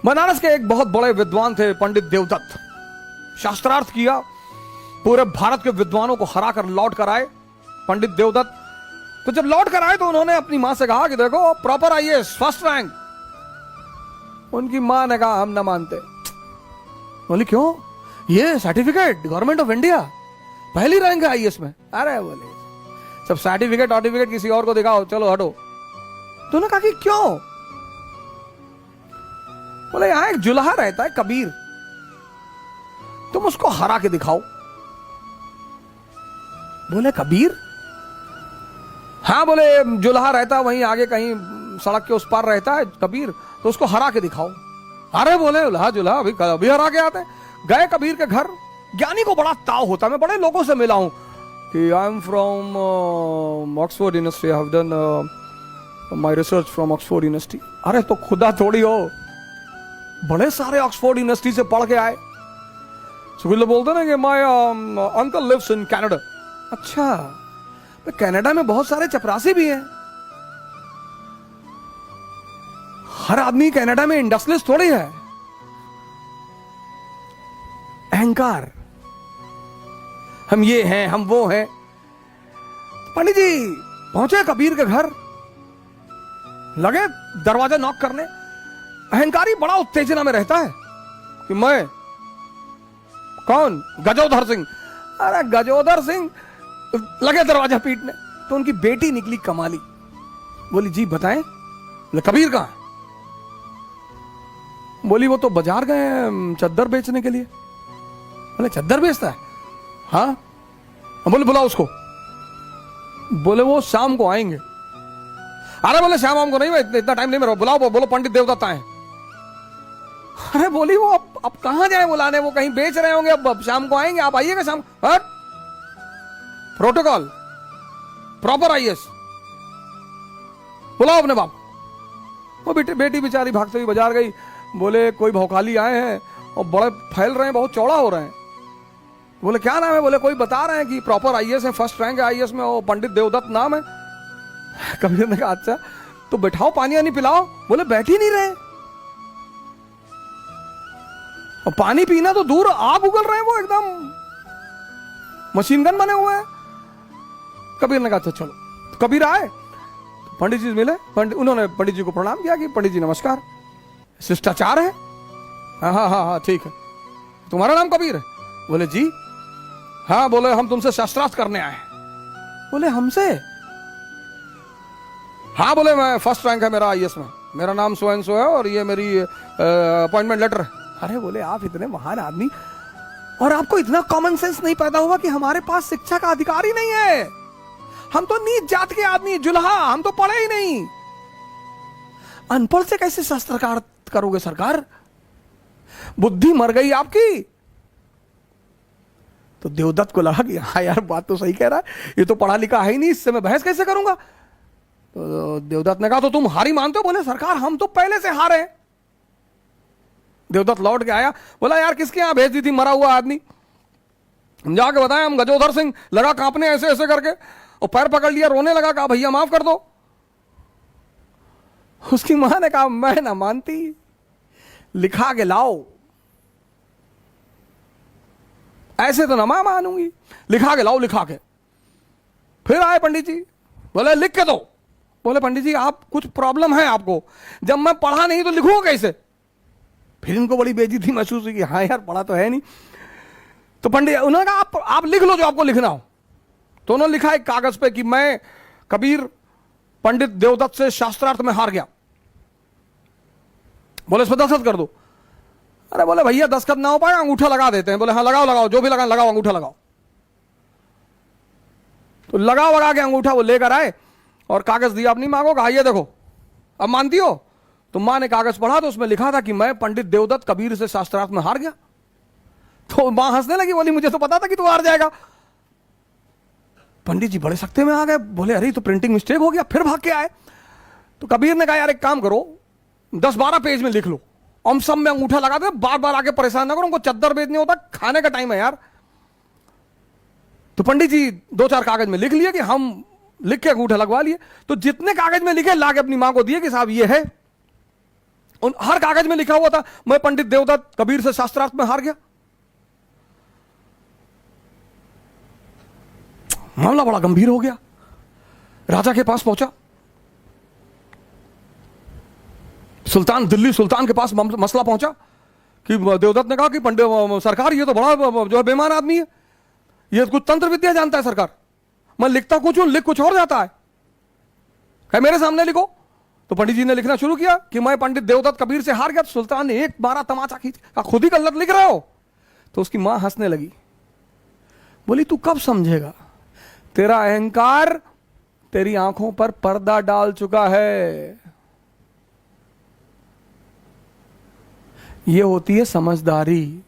बनारस के एक बहुत बड़े विद्वान थे पंडित देवदत्त। शास्त्रार्थ किया, पूरे भारत के विद्वानों को हरा कर लौट कर आए पंडित देवदत्त। तो जब लौट कर आए तो उन्होंने अपनी मां से कहा कि देखो प्रॉपर आईएएस फर्स्ट रैंक। उनकी मां ने कहा हम ना मानते। बोली क्यों? ये सर्टिफिकेट गवर्नमेंट ऑफ इंडिया पहली रैंक है आईएएस में। अरे बोले सब सर्टिफिकेट किसी और को दिखाओ, चलो हटो। तो उन्होंने कहा कि क्यों? बोले यहां एक जुल्हा रहता है कबीर, तुम उसको हरा के दिखाओ। बोले कबीर? हाँ बोले जुल्हा रहता है वहीं आगे कहीं सड़क के उस पार रहता है कबीर, तो उसको हरा के दिखाओ। अरे बोले जुल्हा अभी हरा के आते हैं। गए कबीर के घर। ज्ञानी को बड़ा ताव होता है, मैं बड़े लोगों से मिला हूं कि I am from Oxford university, I have done my research from Oxford university. अरे तो खुदा थोड़ी हो, बड़े सारे ऑक्सफोर्ड यूनिवर्सिटी से पढ़ के आए। सुखिल बोलते ना कि my uncle lives in Canada. अच्छा, कनाडा में बहुत सारे चपरासी भी हैं। हर आदमी कनाडा में इंडस्ट्रियलिस्ट थोड़ी है। अहंकार, हम ये हैं हम वो हैं। पंडित जी पहुंचे कबीर के घर, लगे दरवाजा नॉक करने। अहंकारी बड़ा उत्तेजना में रहता है कि मैं कौन? गजोधर सिंह। अरे गजोधर सिंह, लगे दरवाजा पीटने। तो उनकी बेटी निकली कमाली, बोली जी बताएं। बोले कबीर कहां? बोली वो तो बाजार गए हैं चद्दर बेचने के लिए। बोले चद्दर बेचता है? हाँ। बोले बुलाओ उसको। बोले वो शाम को आएंगे। अरे बोले शाम को नहीं, मैं इतना टाइम नहीं मेरा, बुलाओ। बोलो पंडित देवदत्त आए। अरे बोली वो अब कहां जाए बुलाने, वो कहीं बेच रहे होंगे, अब शाम को आएंगे, आप आइएगा शाम। हट, प्रोटोकॉल प्रॉपर आईएएस, बुलाओ अपने बाप। वो बेटी बेचारी भागते हुई बाजार गई। बोले कोई भौकाली आए हैं और बड़े फैल रहे हैं, बहुत चौड़ा हो रहे हैं। बोले क्या नाम है? बोले कोई बता रहे हैं कि प्रॉपर आईएएस है, फर्स्ट रैंक है आईएएस में, वो पंडित देवदत्त नाम है। कबीर ने कहा अच्छा तो बैठाओ, पानी वानी पिलाओ। बोले बैठ ही नहीं रहे, और पानी पीना तो दूर, आग उगल रहे हैं, वो एकदम मशीन गन बने हुए हैं। कबीर ने कहा अच्छा चलो। तो कबीर आए, पंडित जी मिले। उन्होंने पंडित जी को प्रणाम किया कि पंडित जी नमस्कार, शिष्टाचार है। हाँ हाँ हाँ हाँ ठीक है, तुम्हारा नाम कबीर है? बोले जी। हाँ। बोले हम तुमसे शास्त्रार्थ करने आए हैं। बोले हमसे? हाँ। बोले मैं फर्स्ट रैंक है मेरा आईएएस में, मेरा नाम सो एंड सो है और ये मेरी अपॉइंटमेंट लेटर है। अरे बोले आप इतने महान आदमी और आपको इतना कॉमन सेंस नहीं पैदा हुआ कि हमारे पास शिक्षा का अधिकार ही नहीं है? हम तो नीच जात के आदमी, जुल्हा, हम तो पढ़े ही नहीं। अनपढ़ से कैसे शास्त्रार्थ करोगे सरकार? बुद्धि मर गई आपकी। तो देवदत्त को लगा कि हाँ यार बात तो सही कह रहा है, ये तो पढ़ा लिखा है ही नहीं, इससे मैं बहस कैसे करूंगा। तो देवदत्त ने कहा तो तुम हारी मानते हो? बोले सरकार हम तो पहले से हारे हैं। देवदत्त लौट के आया, बोला यार किसके यहां भेज दी थी मरा हुआ आदमी? हम जाके बताएं हम गजोधर सिंह। लगा कांपने ऐसे ऐसे करके और पैर पकड़ लिया, रोने लगा, कहा भैया माफ कर दो। उसकी मां ने कहा मैं ना मानती, लिखा के लाओ। ऐसे तो ना मैं मानूंगी, लिखा के लाओ। लिखा के फिर आए पंडित जी, बोले लिख के दो। बोले पंडित जी आप कुछ प्रॉब्लम है आपको, जब मैं पढ़ा नहीं तो लिखूंगा कैसे? फिर इनको बड़ी बेइज्जती महसूस हुई कि हाँ यार पढ़ा तो है नहीं। तो पंडित उन्होंने कहा आप लिख लो जो आपको लिखना हो। तो उन्होंने लिखा एक कागज पे कि मैं कबीर पंडित देवदत्त से शास्त्रार्थ में हार गया। बोले इस पर दस्तखत कर दो। अरे बोले भैया दस्तखत ना हो पाए, अंगूठा लगा देते हैं। बोले हाँ लगाओ, जो भी लगाओ अंगूठा लगाओ। तो लगा के अंगूठा वो लेकर आए और कागज दिया अपनी मां को, कहा ये देखो अब मानती हो? तो मां ने कागज पढ़ा तो उसमें लिखा था कि मैं पंडित देवदत्त कबीर से शास्त्रार्थ में हार गया। तो मां हंसने लगी, बोली मुझे तो पता था कि तू हार जाएगा। पंडित जी बड़े सख्ते में आ गए, बोले अरे तो प्रिंटिंग मिस्टेक हो गया। फिर भाग के आए। तो कबीर ने कहा यार एक काम करो, 10-12 पेज में लिख लो, हम सब में अंगूठा लगा दे, बार बार आके परेशान ना करो, उनको चद्दर बेचने होता, खाने का टाइम है यार। तो पंडित जी 2-4 कागज में लिख लिए कि हम लिख के अंगूठा लगवा लिए। तो जितने कागज में लिखे लाके अपनी मां को दिए कि साहब ये है। हर कागज में लिखा हुआ था मैं पंडित देवदत्त कबीर से शास्त्रार्थ में हार गया। मामला बड़ा गंभीर हो गया। राजा के पास पहुंचा, सुल्तान, दिल्ली सुल्तान के पास मसला पहुंचा कि देवदत्त ने कहा कि पंडित सरकार ये तो बड़ा जो है बेईमान आदमी है, ये कुछ तंत्र विद्या जानता है सरकार, मैं लिखता कुछ हूं लिख कुछ और जाता है, क्या मेरे सामने लिखो। तो पंडित जी ने लिखना शुरू किया कि मैं पंडित देवदत्त कबीर से हार गया। तो सुल्तान ने एक बारा तमाचा खींच कहा खुद ही गलत लिख रहे हो। तो उसकी मां हंसने लगी, बोली तू कब समझेगा, तेरा अहंकार तेरी आंखों पर पर्दा डाल चुका है। ये होती है समझदारी।